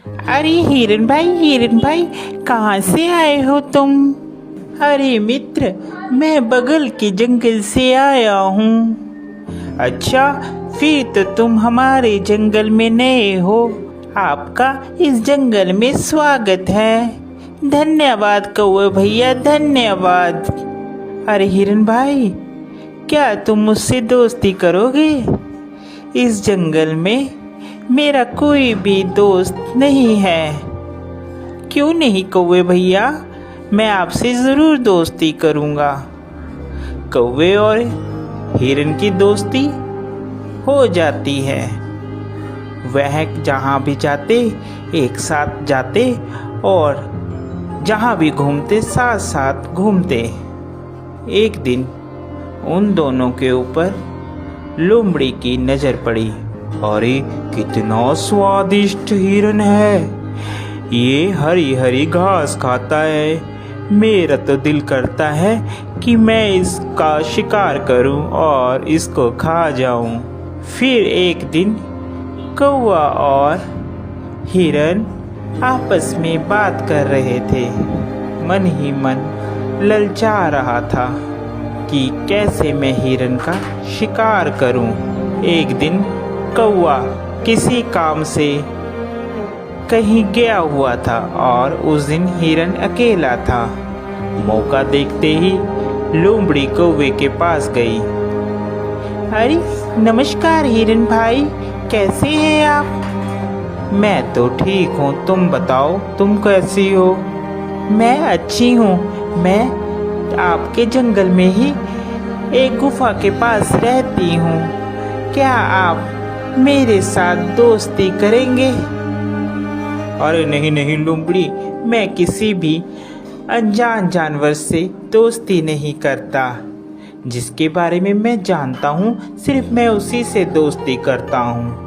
अरे हिरन भाई, कहाँ से आए हो तुम? अरे मित्र, मैं बगल के जंगल से आया हूँ। अच्छा, फिर तो तुम हमारे जंगल में नए हो। आपका इस जंगल में स्वागत है। धन्यवाद कौवे भैया, धन्यवाद। अरे हिरन भाई, क्या तुम मुझसे दोस्ती करोगे? इस जंगल में मेरा कोई भी दोस्त नहीं है। क्यों नहीं कौवे भैया, मैं आपसे ज़रूर दोस्ती करूँगा। कौवे और हिरन की दोस्ती हो जाती है। वह जहाँ भी जाते एक साथ जाते और जहाँ भी घूमते साथ साथ घूमते। एक दिन उन दोनों के ऊपर लोमड़ी की नज़र पड़ी। अरे कितना स्वादिष्ट हिरन है, ये हरी हरी घास खाता है। मेरा तो दिल करता है कि मैं इसका शिकार करूं और इसको खा जाऊं। फिर एक दिन कौवा और हिरन आपस में बात कर रहे थे। मन ही मन ललचा रहा था कि कैसे मैं हिरन का शिकार करूं। एक दिन कौवा किसी काम से कहीं गया हुआ था और उस दिन हिरन अकेला था। मौका देखते ही लोमड़ी कौवे के पास गई। अरे नमस्कार हिरन भाई, कैसे हैं आप? मैं तो ठीक हूँ, तुम बताओ तुम कैसी हो? मैं अच्छी हूँ। मैं आपके जंगल में ही एक गुफा के पास रहती हूँ। क्या आप मेरे साथ दोस्ती करेंगे? अरे नहीं नहीं लोमड़ी, मैं किसी भी अनजान जानवर से दोस्ती नहीं करता। जिसके बारे में मैं जानता हूँ सिर्फ मैं उसी से दोस्ती करता हूँ।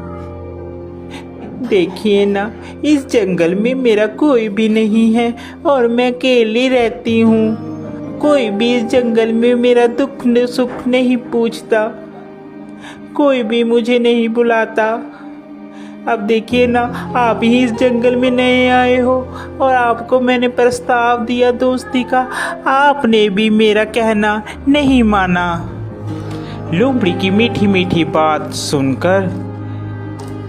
देखिए ना, इस जंगल में मेरा कोई भी नहीं है और मैं अकेली रहती हूँ। कोई भी इस जंगल में मेरा दुख सुख नहीं पूछता, कोई भी मुझे नहीं बुलाता। अब देखिए ना, आप ही इस जंगल में नए आए हो और आपको मैंने प्रस्ताव दिया दोस्ती का, आपने भी मेरा कहना नहीं माना। लोमड़ी की मीठी मीठी बात सुनकर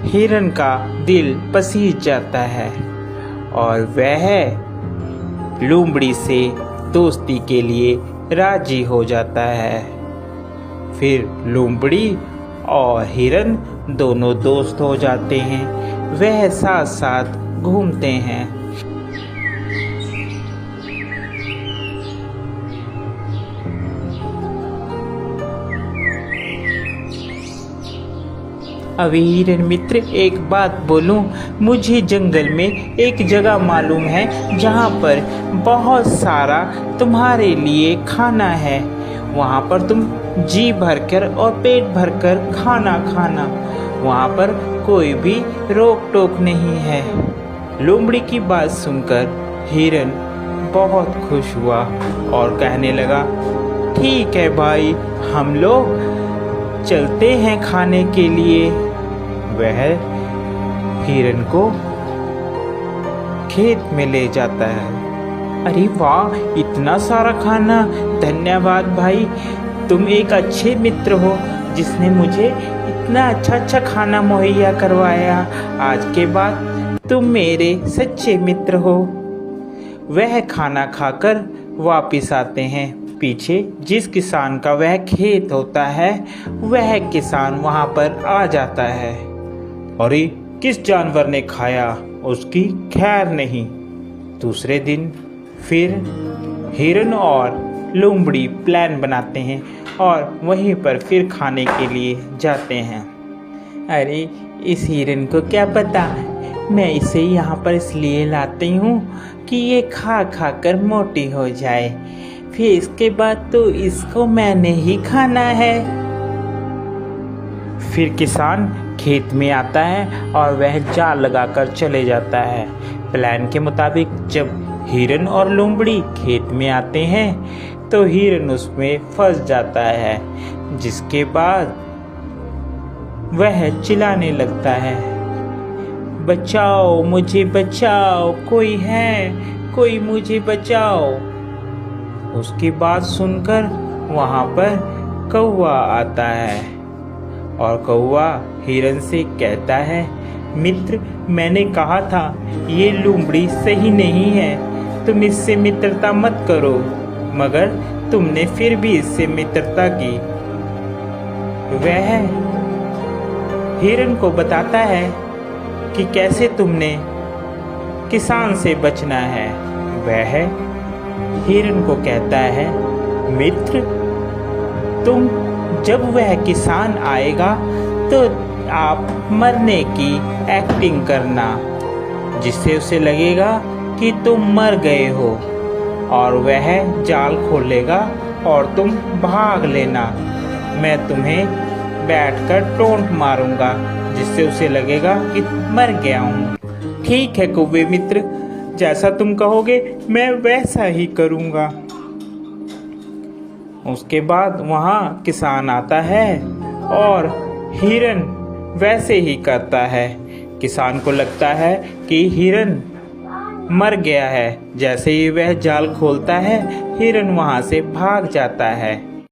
हिरन का दिल पसीज जाता है और वह लोमड़ी से दोस्ती के लिए राजी हो जाता है। फिर लोमड़ी और हिरन दोनों दोस्त हो जाते हैं। वह साथ साथ घूमते हैं। अभी हिरन मित्र, एक बात बोलूं, मुझे जंगल में एक जगह मालूम है जहाँ पर बहुत सारा तुम्हारे लिए खाना है। वहाँ पर तुम जी भरकर और पेट भरकर खाना खाना, वहाँ पर कोई भी रोक टोक नहीं है। लोमड़ी की बात सुनकर हिरन बहुत खुश हुआ और कहने लगा, ठीक है भाई, हम लोग चलते हैं खाने के लिए। वह हिरन को खेत में ले जाता है। अरे वाह, इतना सारा खाना! धन्यवाद भाई, तुम एक अच्छे मित्र हो जिसने मुझे इतना अच्छा खाना मुहैया करवाया। आज के बाद तुम मेरे सच्चे मित्र हो। वह खाना खाकर वापिस आते हैं। पीछे जिस किसान का वह खेत होता है, वह किसान वहाँ पर आ जाता है। अरे किस जानवर ने खाया, उसकी खैर नहीं। दूसरे दिन फिर हिरन और लोमड़ी प्लान बनाते हैं और वहीं पर फिर खाने के लिए जाते हैं। अरे इस हिरन को क्या पता, मैं इसे यहाँ पर इसलिए लाती हूँ कि ये खा खा कर मोटी हो जाए, फिर इसके बाद तो इसको मैंने ही खाना है। फिर किसान खेत में आता है और वह जाल लगाकर चले जाता है। प्लान के मुताबिक जब हिरन और लोमड़ी खेत में आते हैं तो हिरन उसमें फंस जाता है, जिसके बाद वह चिल्लाने लगता है, बचाओ मुझे बचाओ, कोई है, कोई मुझे बचाओ। उसकी बात सुनकर वहाँ पर कौवा आता है और कौवा हिरन से कहता है, मित्र, मैंने कहा था ये लोमड़ी सही नहीं है, तुम इससे मित्रता मत करो, मगर तुमने फिर भी इससे मित्रता की। वह हिरन को बताता है कि कैसे तुमने किसान से बचना है। वह हिरन को कहता है, मित्र, तुम जब वह किसान आएगा तो आप मरने की एक्टिंग करना, जिससे उसे लगेगा कि तुम मर गए हो, और वह जाल खोलेगा और तुम भाग लेना। मैं तुम्हें बैठकर टोंट मारूंगा, जिससे उसे लगेगा कि मर गया हूँ। ठीक है कौवे मित्र, जैसा तुम कहोगे मैं वैसा ही करूँगा। उसके बाद वहाँ किसान आता है और हिरन वैसे ही करता है। किसान को लगता है कि हिरन मर गया है। जैसे ही वह जाल खोलता है, हिरन वहाँ से भाग जाता है।